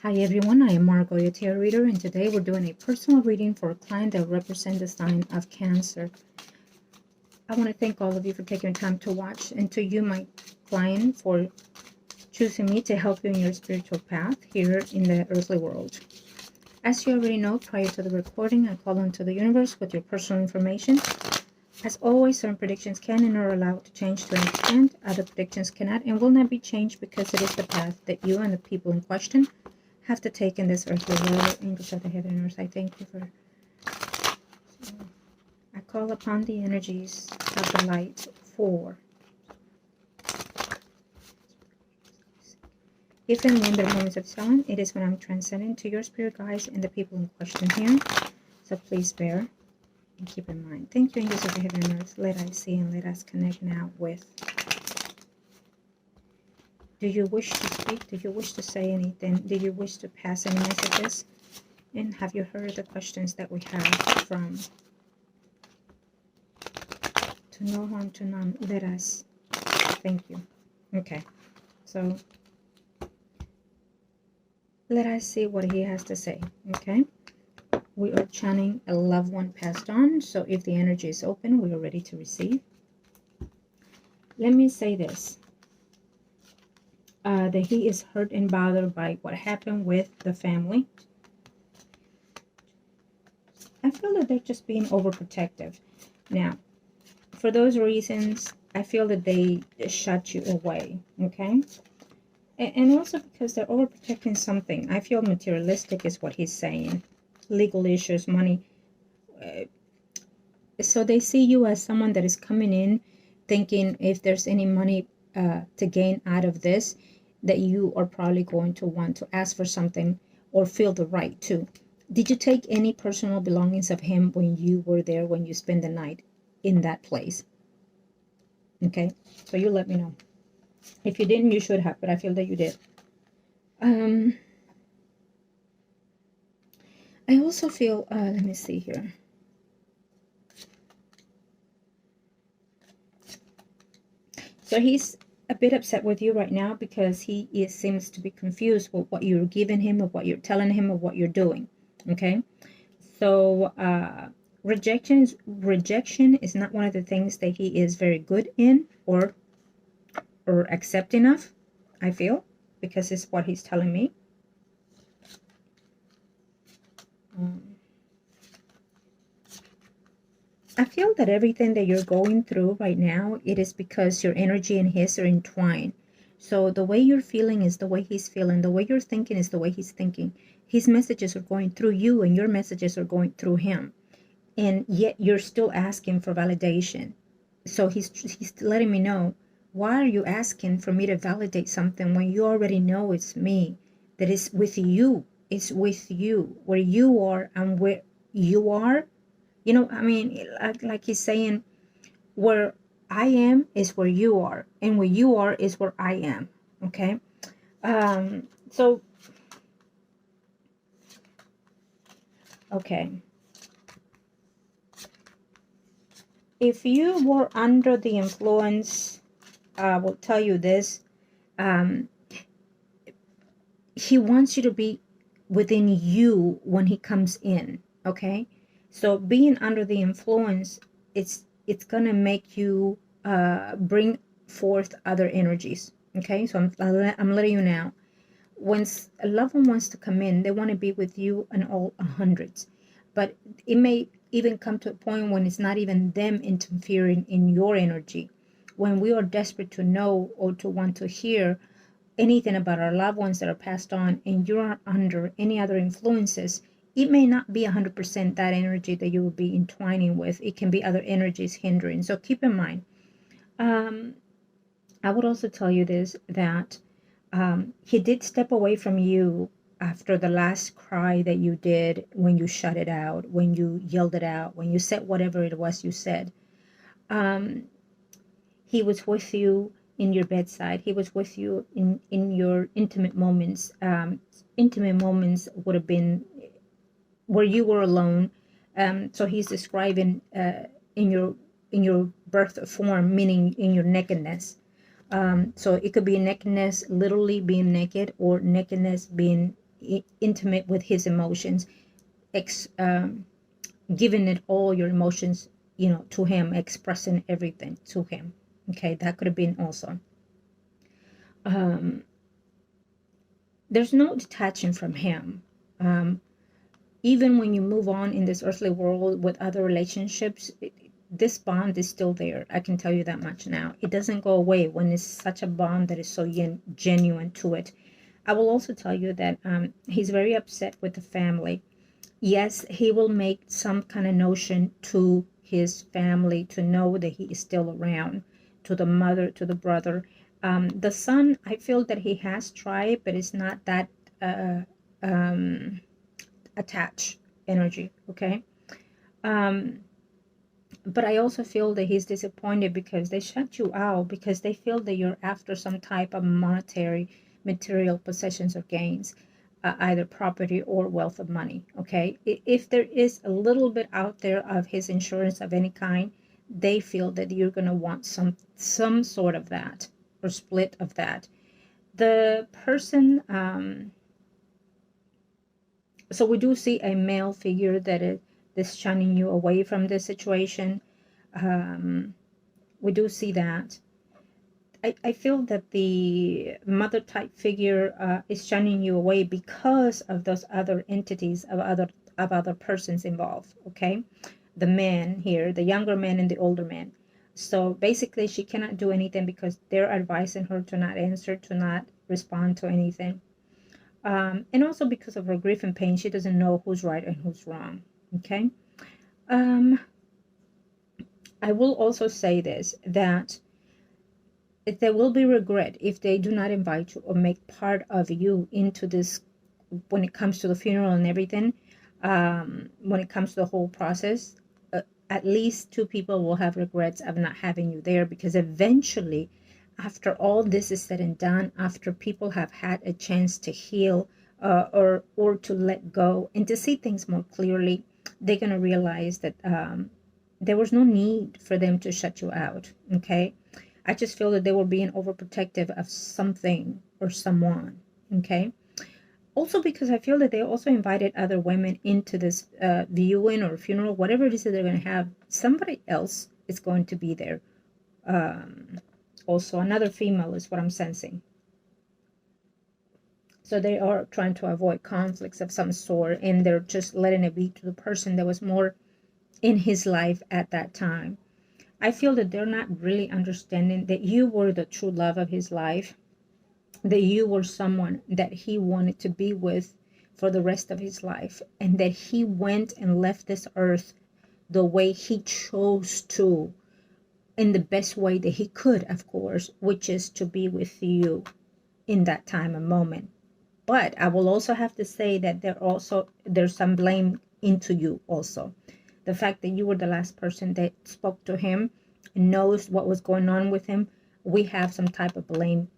Hi everyone, I am Margot, your tarot reader, and today we're doing a personal reading for a client that represents the sign of Cancer. I want to thank all of you for taking time to watch, and to you, my client, for choosing me to help you in your spiritual path here in the earthly world. As you already know, prior to the recording, I call onto the universe with your personal information. As always, certain predictions can and are allowed to change to an extent. Other predictions cannot and will not be changed because it is the path that you and the people in question have to take in this earthly world. Angels of the heaven and earth, I thank you for. So I call upon the energies of the light for. If and when there are moments of silence, it is when I'm transcending to your spirit guides and the people in question here. So please bear and keep in mind. Thank you, angels of the heaven and earth. Let us see and let us connect now with. Do you wish to speak? Do you wish to say anything? Do you wish to pass any messages? And have you heard the questions that we have from To No Harm to None? Let us. Thank you. Okay. So let us see what he has to say. Okay. We are channeling a loved one passed on. So if the energy is open, we are ready to receive. Let me say this. That he is hurt and bothered by what happened with the family. I feel that they're just being overprotective. Now, for those reasons, I feel that they shut you away, okay? And also because they're overprotecting something. I feel materialistic is what he's saying. Legal issues, money. So they see you as someone that is coming in thinking if there's any money to gain out of this, that you are probably going to want to ask for something or feel the right to. Did you take any personal belongings of him when you were there, when you spent the night in that place? Okay, so you let me know. If you didn't, you should have, but I feel that you did. I also feel, let me see here. So he's a bit upset with you right now because he seems to be confused with what you're giving him, or what you're telling him, or what you're doing. Okay, so rejection is not one of the things that he is very good in or accepting of, I feel, because it's what he's telling me. I feel that everything that you're going through right now, it is because your energy and his are entwined. So the way you're feeling is the way he's feeling. The way you're thinking is the way he's thinking. His messages are going through you and your messages are going through him. And yet you're still asking for validation. So he's letting me know, why are you asking for me to validate something when you already know it's me, that is with you. It's with you, where you are and where you are. You know, I mean, like he's saying, where I am is where you are, and where you are is where I am. Okay. So, okay. If you were under the influence, I will tell you this. He wants you to be within you when he comes in. Okay. So being under the influence, it's gonna make you bring forth other energies. Okay, so I'm letting you know. When a loved one wants to come in, they want to be with you in all hundreds, but it may even come to a point when it's not even them interfering in your energy. When we are desperate to know or to want to hear anything about our loved ones that are passed on, and you're under any other influences, it may not be 100% that energy that you will be entwining with. It can be other energies hindering. So keep in mind. I would also tell you this, that he did step away from you after the last cry that you did, when you shut it out, when you yelled it out, when you said whatever it was you said. He was with you in your bedside. He was with you in your intimate moments. Intimate moments would have been where you were alone. So he's describing in your birth form, meaning in your nakedness. So it could be nakedness, literally being naked, or nakedness being intimate with his emotions, giving it all your emotions, to him, expressing everything to him. Okay, that could have been also. There's no detaching from him. Even when you move on in this earthly world with other relationships, this bond is still there. I can tell you that much now. It doesn't go away when it's such a bond that is so genuine to it. I will also tell you that he's very upset with the family. Yes, he will make some kind of notion to his family to know that he is still around, to the mother, to the brother. The son, I feel that he has tried, but it's not that attached energy, okay? But I also feel that he's disappointed because they shut you out because they feel that you're after some type of monetary, material possessions or gains, either property or wealth of money. Okay, if there is a little bit out there of his insurance of any kind, they feel that you're gonna want some sort of that or split of that. The person, so we do see a male figure that is shunning you away from this situation. We do see that. I feel that the mother type figure is shunning you away because of those other entities of other persons involved. Okay, the man here, the younger man and the older man. So basically, she cannot do anything because they're advising her to not answer, to not respond to anything. And also because of her grief and pain, she doesn't know who's right and who's wrong. Okay. I will also say this, that there will be regret if they do not invite you or make part of you into this when it comes to the funeral and everything. When it comes to the whole process, at least two people will have regrets of not having you there, because eventually, after all this is said and done, after people have had a chance to heal, or to let go and to see things more clearly, they're going to realize that there was no need for them to shut you out. Okay, I just feel that they were being overprotective of something or someone. Okay, also because I feel that they also invited other women into this viewing or funeral, whatever it is that they're going to have. Somebody else is going to be there. Also, another female is what I'm sensing. So they are trying to avoid conflicts of some sort, and they're just letting it be to the person that was more in his life at that time. I feel that they're not really understanding that you were the true love of his life, that you were someone that he wanted to be with for the rest of his life, and that he went and left this earth the way he chose to, in the best way that he could, of course, which is to be with you in that time and moment. But I will also have to say that there's some blame into you also. The fact that you were the last person that spoke to him and knows what was going on with him, we have some type of blame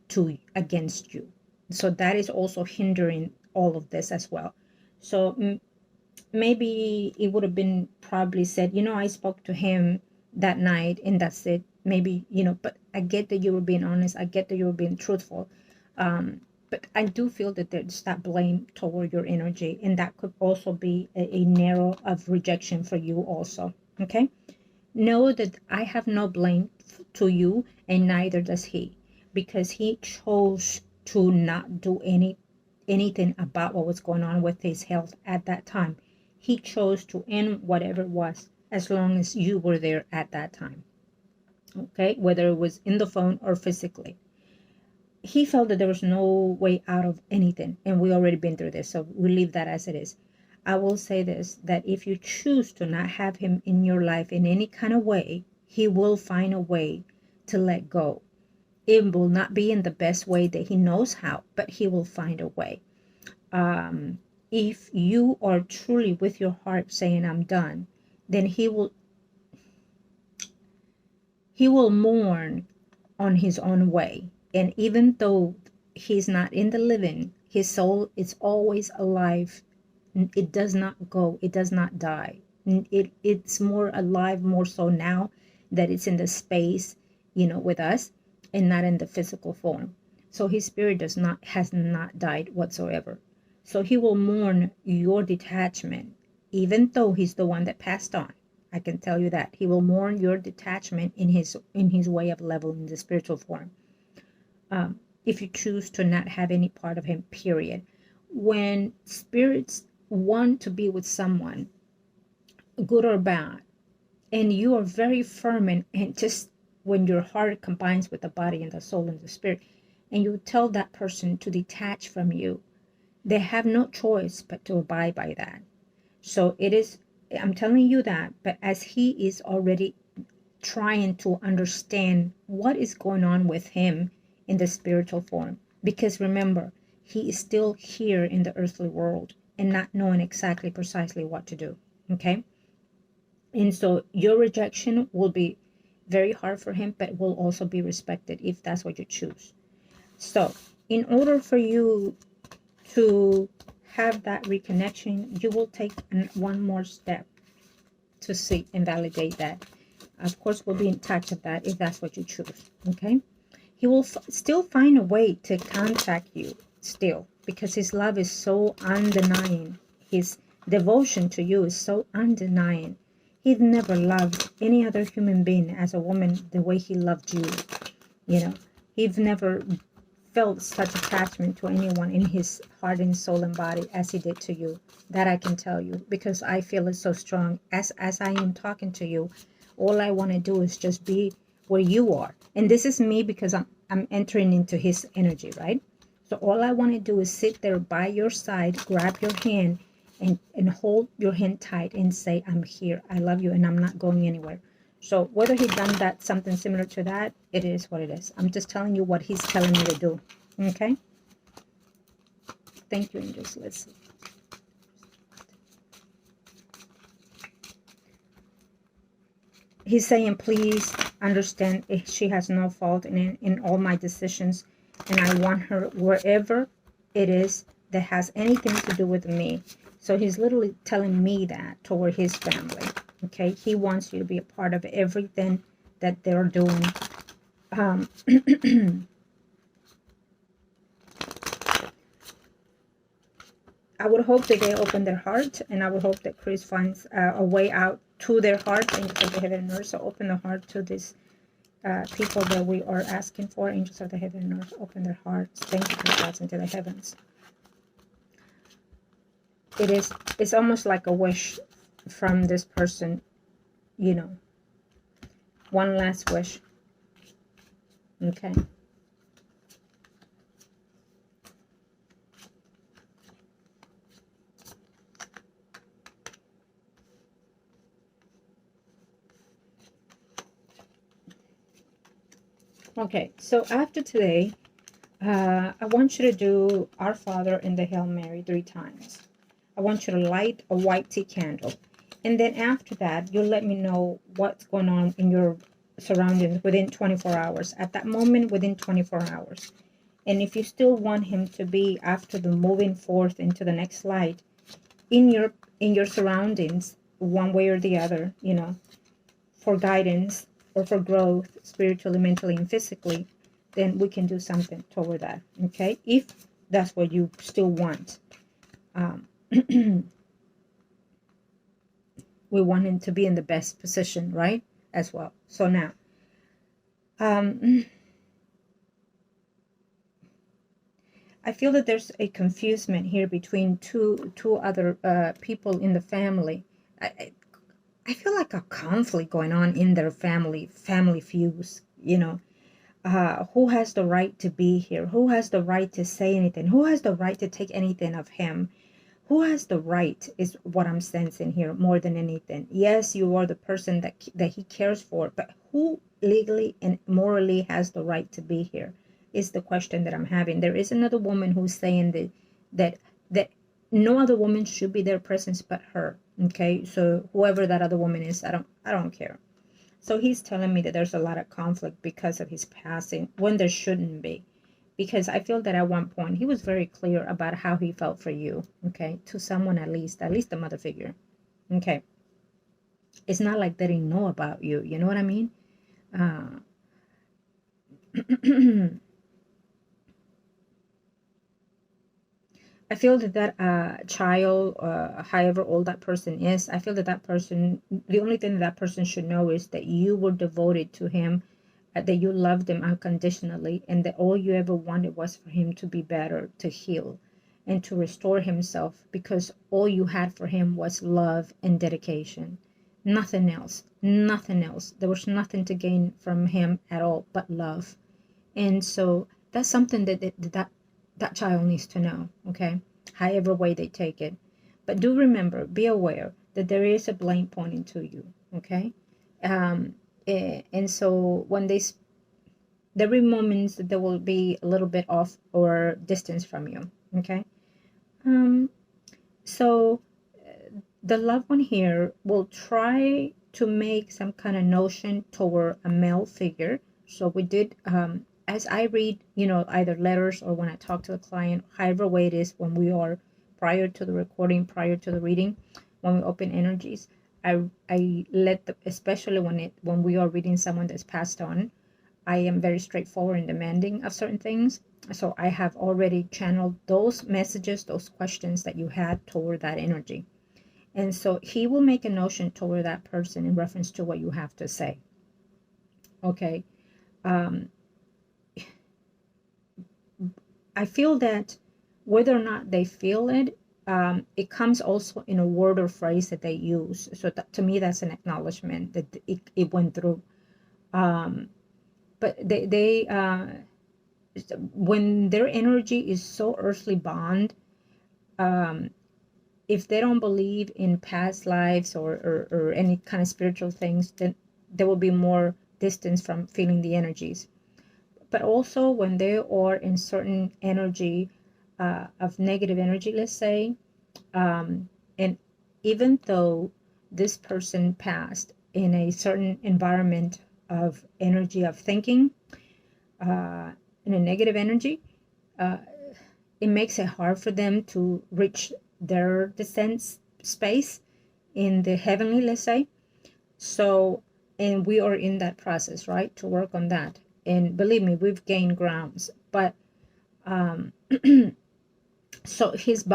against you. So that is also hindering all of this as well. So maybe it would have been probably said, I spoke to him that night and that's it. Maybe, but I get that you were being honest. I get that you were being truthful. But I do feel that there's that blame toward your energy, and that could also be a narrow of rejection for you also. Okay, know that I have no blame to you, and neither does he, because he chose to not do anything about what was going on with his health at that time. He chose to end whatever it was, as long as you were there at that time. Okay, whether it was in the phone or physically. He felt that there was no way out of anything, and we already been through this, so we leave that as it is. I will say this, that if you choose to not have him in your life in any kind of way, he will find a way to let go. It will not be in the best way that he knows how, but he will find a way. If you are truly with your heart saying I'm done, then he will mourn on his own way. And even though he's not in the living, his soul is always alive. It does not go. It does not die. It's more alive, more so now that it's in the space, with us, and not in the physical form. So his spirit has not died whatsoever. So he will mourn your detachment, even though he's the one that passed on. I can tell you that. He will mourn your detachment in his way of level in the spiritual form. If you choose to not have any part of him, period. When spirits want to be with someone, good or bad, and you are very firm, and just when your heart combines with the body and the soul and the spirit, and you tell that person to detach from you, they have no choice but to abide by that. So it is, I'm telling you that, but as he is already trying to understand what is going on with him in the spiritual form, because remember, he is still here in the earthly world and not knowing exactly precisely what to do. Okay. And so your rejection will be very hard for him, but will also be respected if that's what you choose. So in order for you to have that reconnection, you will take one more step to see and validate that. Of course, we'll be in touch with that if that's what you choose. Okay. He will still find a way to contact you still, because his love is so undenying. His devotion to you is so undenying. He'd never loved any other human being as a woman the way he loved you. You know, he'd never felt such attachment to anyone in his heart and soul and body as he did to you. That I can tell you, because I feel it so strong. As I am talking to you, all I want to do is just be where you are. And this is me, because I'm entering into his energy, right? So all I want to do is sit there by your side, grab your hand, and hold your hand tight and say, I'm here, I love you, and I'm not going anywhere. So whether he done that, something similar to that, it is what it is. I'm just telling you what he's telling me to do. Okay? Thank you, angels. Let's see. He's saying, please understand, she has no fault in all my decisions, and I want her wherever it is that has anything to do with me. So he's literally telling me that toward his family. Okay, he wants you to be a part of everything that they're doing. I would hope that they open their heart, and I would hope that Chris finds a way out to their heart. Angels of the heaven and earth, so open the heart to these people that we are asking for. Angels of the heaven and earth, open their hearts. Thank you for the gods into the heavens. It's almost like a wish from this person, you know. One last wish. Okay. Okay, so after today, I want you to do Our Father and the Hail Mary 3 times. I want you to light a white tea candle. And then after that, you'll let me know what's going on in your surroundings within 24 hours. At that moment, within 24 hours. And if you still want him to be, after the moving forth into the next light, in your surroundings, one way or the other, you know, for guidance or for growth, spiritually, mentally, and physically, then we can do something toward that. Okay, if that's what you still want. We want him to be in the best position, right? As well. So now, I feel that there's a confusement here between two other people in the family. I feel like a conflict going on in their family feuds, you know. Who has the right to be here? Who has the right to say anything? Who has the right to take anything of him? Who has the right is what I'm sensing here more than anything. Yes, you are the person that he cares for, but who legally and morally has the right to be here is the question that I'm having. There is another woman who's saying that no other woman should be their presence but her. Okay, so whoever that other woman is, I don't care. So he's telling me that there's a lot of conflict because of his passing when there shouldn't be. Because I feel that at one point he was very clear about how he felt for you, okay, to someone at least the mother figure, okay. It's not like they didn't know about you, you know what I mean? I feel that child, however old that person is, I feel that that person, the only thing that person should know is that you were devoted to him, that you loved him unconditionally, and that all you ever wanted was for him to be better, to heal, and to restore himself, because all you had for him was love and dedication. Nothing else. Nothing else. There was nothing to gain from him at all but love. And so that's something that child needs to know, okay? However way they take it. But do remember, be aware that there is a blame pointing to you, okay? And so when there will be moments that there will be a little bit off or distance from you, okay? Um, so the loved one here will try to make some kind of notion toward a male figure. So we did, as I read, either letters or when I talk to the client, however way it is, when we are prior to the recording, prior to the reading, when we open energies, I let especially when we are reading someone that's passed on, I am very straightforward and demanding of certain things. So I have already channeled those messages, those questions that you had toward that energy. And so he will make a notion toward that person in reference to what you have to say. Okay. Um, I feel that whether or not they feel it, it comes also in a word or phrase that they use. So that, to me, that's an acknowledgement that it went through. But they when their energy is so earthly bound, if they don't believe in past lives or any kind of spiritual things, then there will be more distance from feeling the energies. But also when they are in certain energy, of negative energy, let's say, and even though this person passed in a certain environment of energy of thinking, in a negative energy, it makes it hard for them to reach their descent space in the heavenly, let's say. So, and we are in that process, right, to work on that. And believe me, we've gained grounds. But so his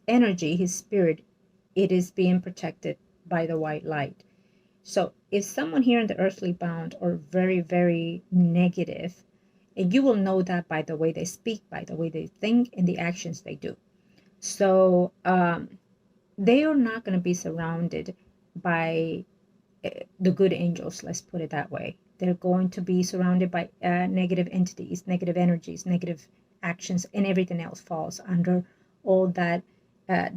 energy, his spirit, it is being protected by the white light. So if someone here in the earthly bound are very, very negative, and you will know that by the way they speak, by the way they think, and the actions they do. So they are not going to be surrounded by the good angels, let's put it that way. They're going to be surrounded by negative entities, negative energies, negative actions, and everything else falls under all that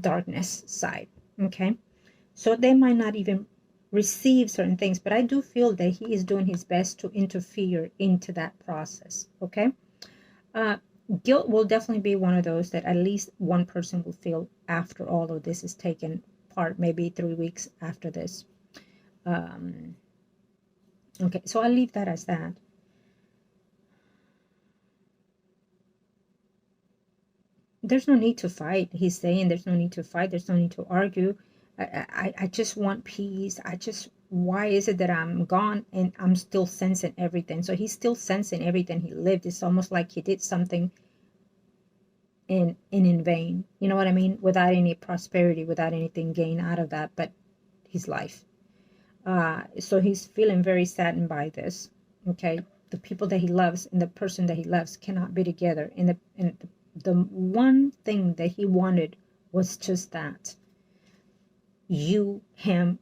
darkness side. Okay, so they might not even receive certain things, but I do feel that he is doing his best to interfere into that process. Okay, uh, guilt will definitely be one of those that at least one person will feel after all of this is taken part, maybe 3 weeks after this. Okay, so I'll leave that as that. There's no need to fight. He's saying there's no need to fight. There's no need to argue. I just want peace. Why is it that I'm gone and I'm still sensing everything? So he's still sensing everything he lived. It's almost like he did something in vain. You know what I mean? Without any prosperity, without anything gained out of that, but his life. So he's feeling very saddened by this. Okay, the people that he loves and the person that he loves cannot be together. And the one thing that he wanted was just that, you, him,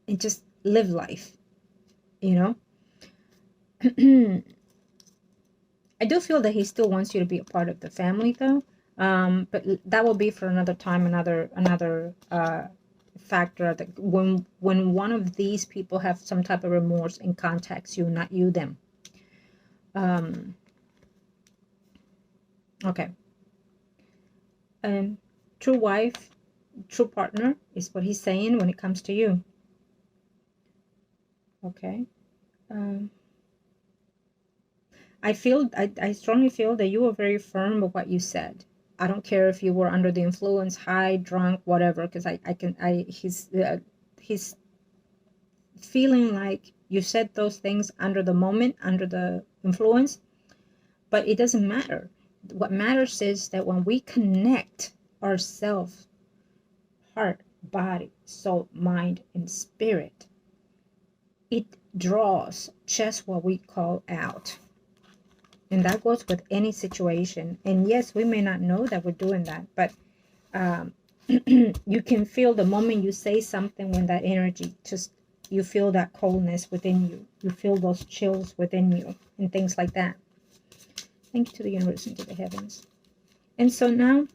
and just live life. You know. I do feel that he still wants you to be a part of the family, though. But that will be for another time, another factor that when one of these people have some type of remorse and contacts you, not you them. Okay. True wife, true partner is what he's saying when it comes to you. Okay. I strongly feel that you were very firm with what you said. I don't care if you were under the influence, high, drunk, whatever, because he's feeling like you said those things under the moment, under the influence, but it doesn't matter. what matters is that when we connect ourselves, heart, body, soul, mind, and spirit, it draws just what we call out. And that goes with any situation. And yes, we may not know that we're doing that, but you can feel the moment you say something, when that energy just, you feel that coldness within you. You feel those chills within you and things like that. Thank you to the universe and to the heavens. And so now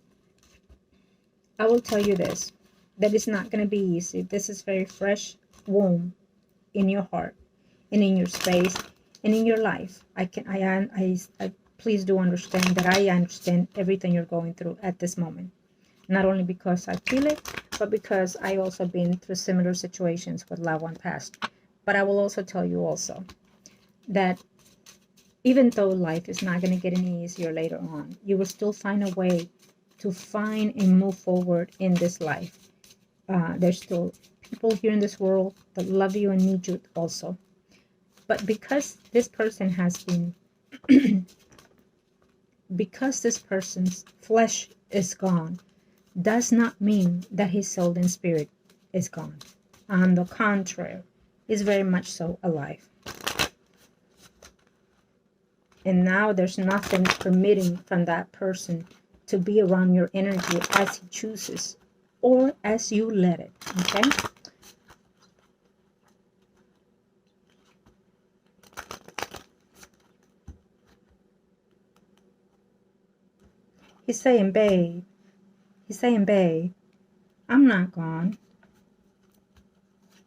I will tell you this, that it's not going to be easy. This is very fresh womb in your heart and in your space and in your life. I please do understand that I understand everything you're going through at this moment. Not only because I feel it, but because I also been through similar situations with loved one past. But I will also tell you also that even though life is not going to get any easier later on, you will still find a way to find and move forward in this life. There's still people here in this world that love you and need you also. But because this person has been, because this person's flesh is gone, does not mean that his soul and spirit is gone. On the contrary, is very much so alive. And now there's nothing permitting from that person to be around your energy as he chooses or as you let it. Okay? He's saying, babe. He's saying, babe, I'm not gone.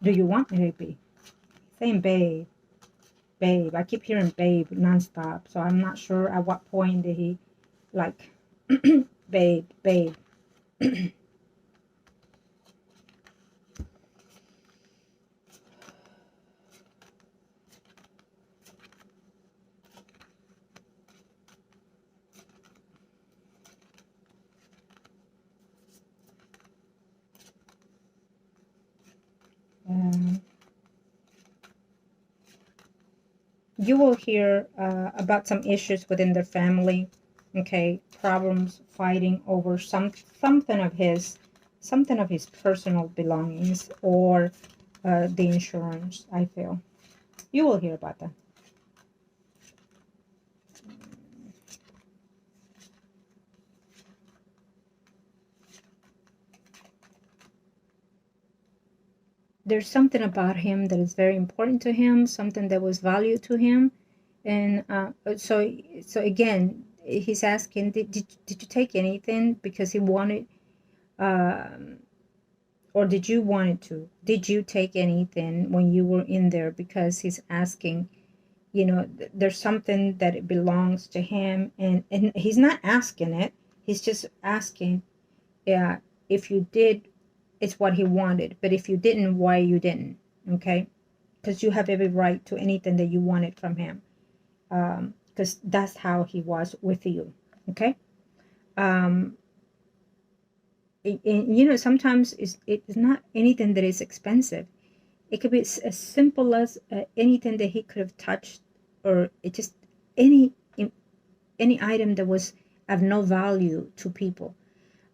Do you want me to be? He's saying, babe. Babe. I keep hearing babe nonstop. So I'm not sure at what point did he, like, babe, babe. You will hear about some issues within their family, okay, problems, fighting over something of his personal belongings, or the insurance. I feel you will hear about that. There's something about him that is very important to him, something that was valued to him. And so again, he's asking, did you take anything because he wanted, or did you want it to? Did you take anything when you were in there? Because he's asking, there's something that it belongs to him, and he's not asking it. He's just asking, yeah, if you did, it's what he wanted. But if you didn't, why you didn't? Okay, because you have every right to anything that you wanted from him. Because that's how he was with you. Okay. Sometimes it's not anything that is expensive. It could be as simple as anything that he could have touched, or it just any item that was of no value to people,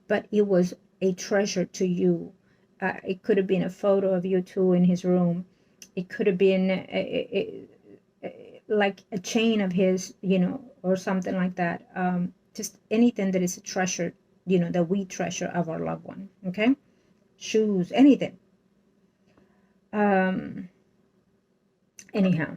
but it was a treasure to you. It could have been a photo of you two in his room. It could have been like a chain of his, or something like that. Just anything that is a treasure, that we treasure of our loved one. Okay, shoes, anything. Anyhow,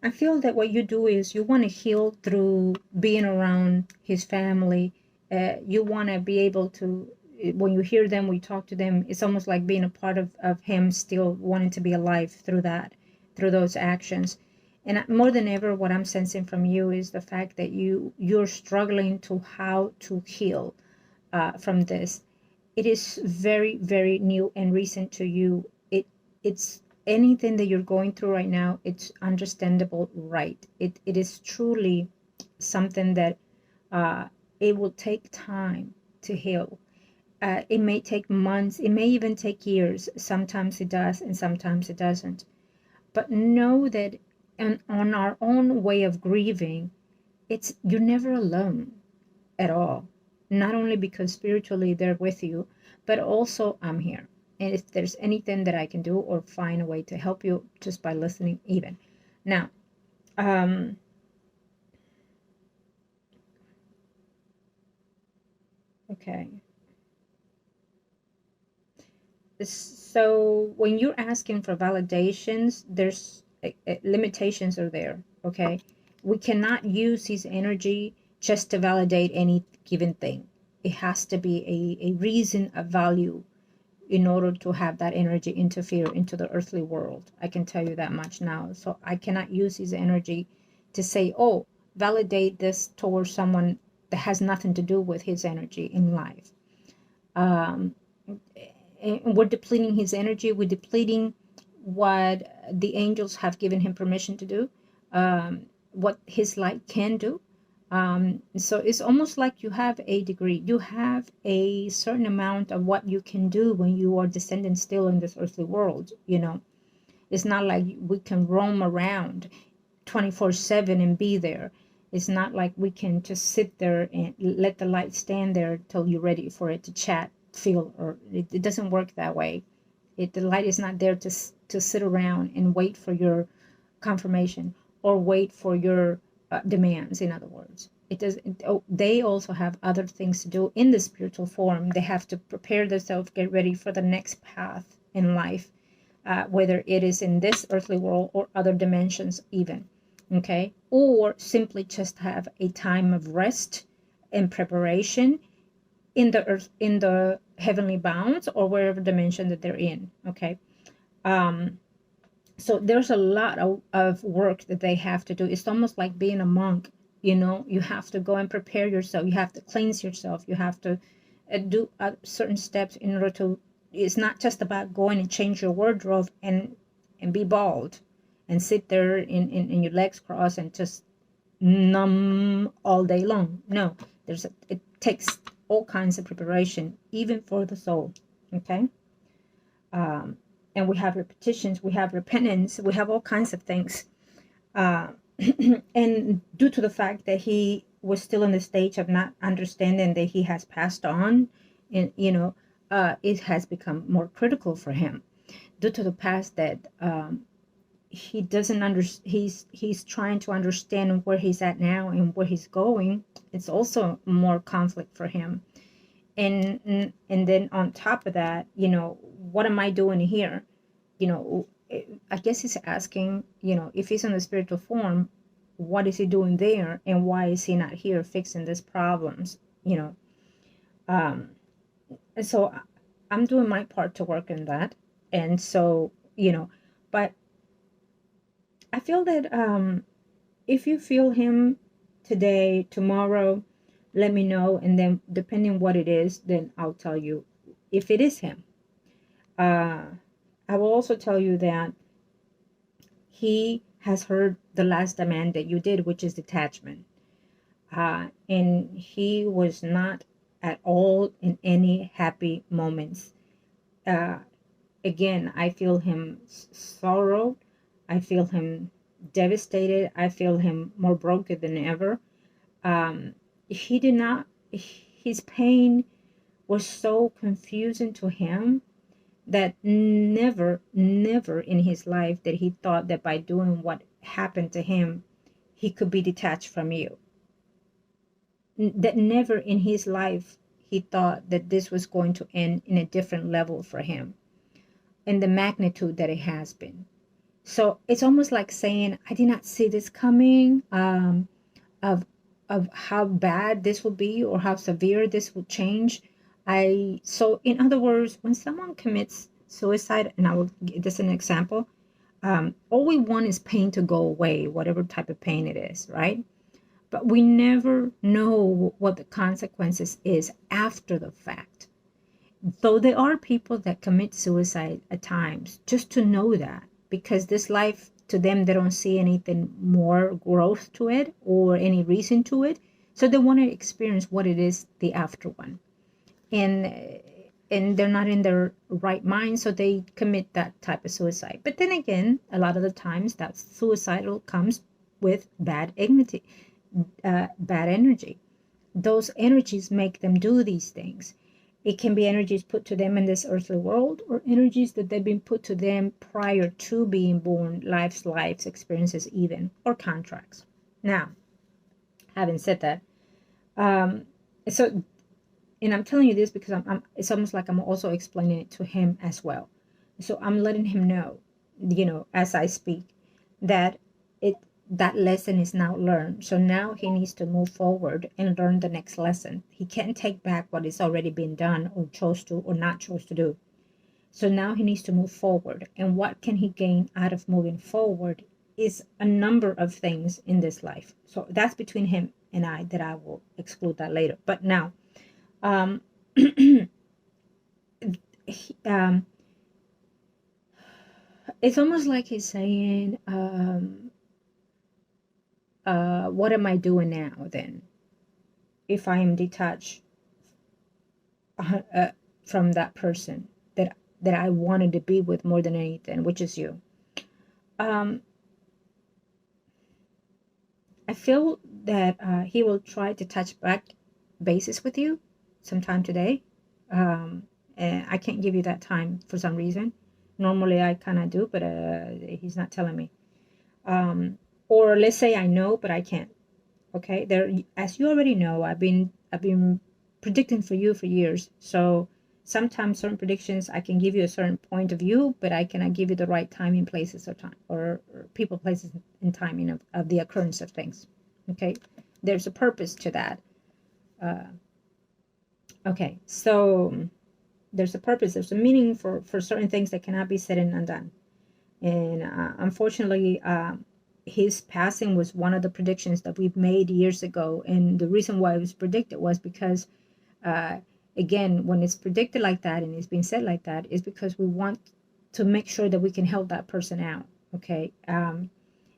I feel that what you do is you want to heal through being around his family. You want to be able to, when you hear them, we talk to them, it's almost like being a part of him still wanting to be alive through those actions. And more than ever, what I'm sensing from you is the fact that you're struggling to how to heal from this. It is very, very new and recent to you. It's anything that you're going through right now, it's understandable, right? It is truly something that it will take time to heal. It may take months, it may even take years. Sometimes it does, and sometimes it doesn't. But know that on our own way of grieving, you're never alone at all. Not only because spiritually they're with you, but also I'm here. And if there's anything that I can do or find a way to help you just by listening, even. Now, okay. So when you're asking for validations, there's limitations are there. Okay. We cannot use his energy just to validate any given thing. It has to be a reason, a value in order to have that energy interfere into the earthly world. I can tell you that much now. So I cannot use his energy to say, oh, validate this towards someone that has nothing to do with his energy in life. Um, and we're depleting his energy. We're depleting what the angels have given him permission to do, what his light can do. So it's almost like you have a degree. You have a certain amount of what you can do when you are descending still in this earthly world. It's not like we can roam around 24/7 and be there. It's not like we can just sit there and let the light stand there till you're ready for it to chat, feel, or it doesn't work that way. The light is not there to sit around and wait for your confirmation or wait for your demands. In other words, it does. They also have other things to do in the spiritual form. They have to prepare themselves, get ready for the next path in life, whether it is in this earthly world or other dimensions, even. Okay, or simply just have a time of rest and preparation in the earth, in the heavenly bounds, or wherever dimension that they're in. Okay. So there's a lot of work that they have to do. It's almost like being a monk. You have to go and prepare yourself. You have to cleanse yourself. You have to do certain steps in order to. It's not just about going and change your wardrobe and be bald and sit there in your legs crossed and just numb all day long. No, it takes all kinds of preparation, even for the soul. Okay. And we have repetitions, we have repentance, we have all kinds of things. And due to the fact that he was still in the stage of not understanding that he has passed on, and it has become more critical for him due to the past that he doesn't he's trying to understand where he's at now and where he's going. It's also more conflict for him. And then on top of that, what am I doing here? I guess he's asking, if he's in the spiritual form, what is he doing there, and why is he not here fixing these problems? And so I'm doing my part to work in that. And so, but I feel that if you feel him today, tomorrow, let me know, and then depending what it is, then I'll tell you if it is him. I will also tell you that he has heard the last demand that you did, which is detachment. And he was not at all in any happy moments. Again, I feel him sorrow. I feel him devastated. I feel him more broken than ever. He did not, his pain was so confusing to him that never in his life that he thought that by doing what happened to him, he could be detached from you. That never in his life he thought that this was going to end in a different level for him, and the magnitude that it has been. So it's almost like saying, I did not see this coming, of how bad this will be or how severe this will change. So in other words, when someone commits suicide, and I will give this an example, all we want is pain to go away, whatever type of pain it is, right? But we never know what the consequences is after the fact. Though there are people that commit suicide at times, just to know that, because this life, to them, they don't see anything more growth to it or any reason to it. So they want to experience what it is, the after one. And and they're not in their right mind, so they commit that type of suicide. But then again, a lot of the times that suicidal comes with bad energy. Those energies make them do these things. It can be energies put to them in this earthly world, or energies that they've been put to them prior to being born, lives, experiences even, or contracts. Now, having said that, um, so, and I'm telling you this because it's almost like I'm also explaining it to him as well. So I'm letting him know, as I speak, that it that lesson is now learned. So now he needs to move forward and learn the next lesson. He can't take back what is already been done or chose to or not chose to do. So now he needs to move forward. And what can he gain out of moving forward is a number of things in this life. So that's between him and I, that I will exclude that later. But now, um, he, it's almost like he's saying, what am I doing now then, if I am detached from that person that I wanted to be with more than anything, which is you. I feel that he will try to touch back bases with you sometime today. And I can't give you that time for some reason. Normally I kind of do, but he's not telling me. Or let's say I know, but I can't. Okay, there, as you already know, I've been predicting for you for years. So sometimes certain predictions I can give you a certain point of view, but I cannot give you the right timing, places, or time, or people, places, and timing of the occurrence of things. Okay, there's a purpose to that. Okay, so there's a purpose, there's a meaning for certain things that cannot be said and undone. And unfortunately, his passing was one of the predictions that we've made years ago. And the reason why it was predicted was because, again, when it's predicted like that and it's being said like that, is because we want to make sure that we can help that person out. Okay. And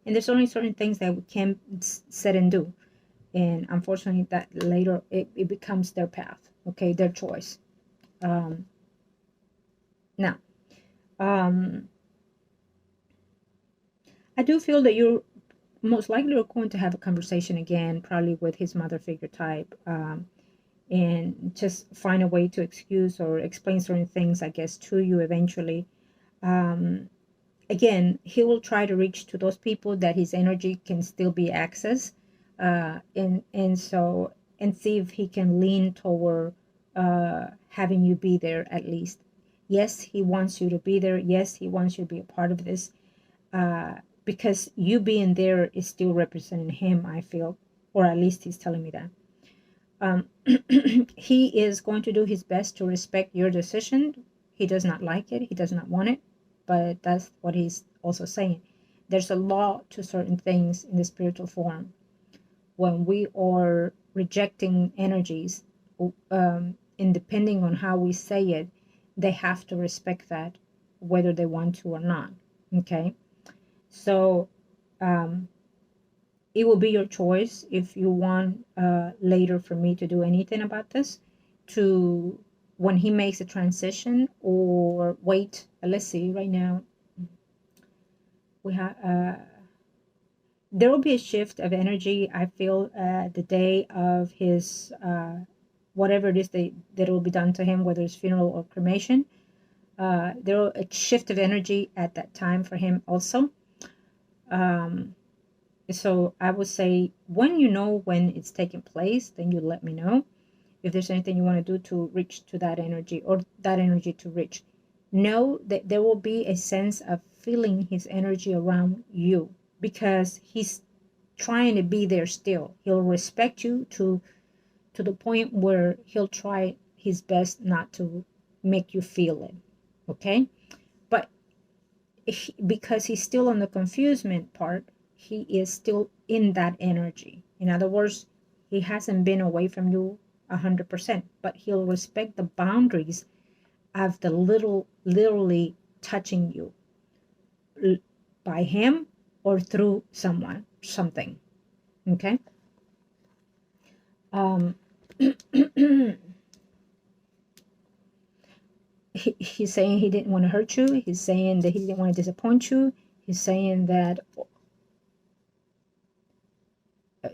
there's only certain things that we can say and do. And unfortunately, that later it becomes their path. Okay. Their choice. Now, I do feel that you're most likely going to have a conversation again, probably with his mother figure type, and just find a way to excuse or explain certain things, I guess, to you eventually. Again, he will try to reach to those people that his energy can still be accessed, and see if he can lean toward having you be there at least. Yes, he wants you to be there. Yes, he wants you to be a part of this. Because you being there is still representing him, I feel, or at least he's telling me that. He is going to do his best to respect your decision. He does not like it. He does not want it, but that's what he's also saying. There's a law to certain things in the spiritual form. When we are rejecting energies, and depending on how we say it, they have to respect that, whether they want to or not. Okay. So it will be your choice if you want later for me to do anything about this, to when he makes a transition, or wait. Let's see, right now we have there will be a shift of energy, I feel, the day of his whatever it is that will be done to him, whether it's funeral or cremation. There will a shift of energy at that time for him also. So I would say, when you know when it's taking place, then you let me know if there's anything you want to do to reach to that energy, or that energy to reach. Know that there will be a sense of feeling his energy around you, because he's trying to be there still. He'll respect you to the point where he'll try his best not to make you feel it. Okay? But because he's still on the confusement part, he is still in that energy. In other words, he hasn't been away from you 100%, but he'll respect the boundaries of the literally touching you by him or through something. Okay. he's saying he didn't want to hurt you. He's saying that he didn't want to disappoint you. He's saying that,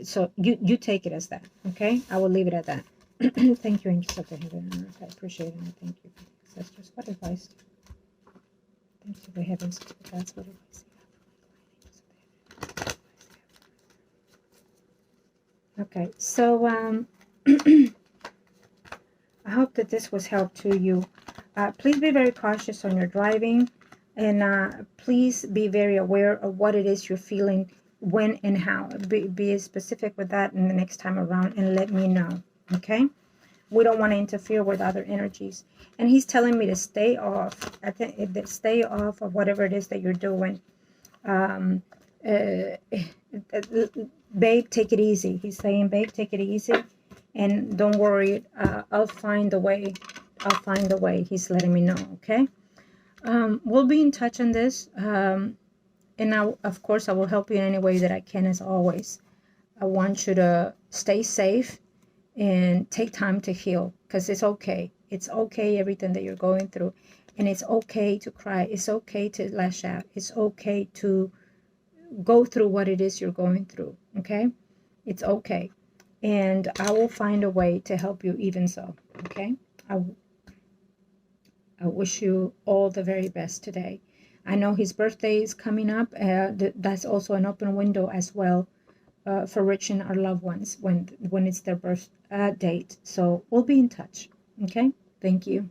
so you take it as that, okay? I will leave it at that. Thank you, angels of the heaven and earth. I appreciate it, and I thank you for the ancestors. What advice? Thank you, the heavens, that's what advice. Okay, so I hope that this was help to you. Please be very cautious on your driving, and please be very aware of what it is you're feeling, when and how. Be specific with that in the next time around, and let me know, okay? We don't want to interfere with other energies. And he's telling me to stay off. I think stay off of whatever it is that you're doing. Babe, take it easy. He's saying, babe, take it easy, and don't worry. I'll find a way. I'll find a way. He's letting me know, okay? We'll be in touch on this, and of course, I will help you in any way that I can, as always. I want you to stay safe and take time to heal, because it's okay. It's okay, everything that you're going through, and it's okay to cry. It's okay to lash out. It's okay to go through what it is you're going through, okay? It's okay, and I will find a way to help you even so, okay? I wish you all the very best today. I know his birthday is coming up. That's also an open window as well, for reaching our loved ones when it's their birth date. So we'll be in touch, okay? Thank you.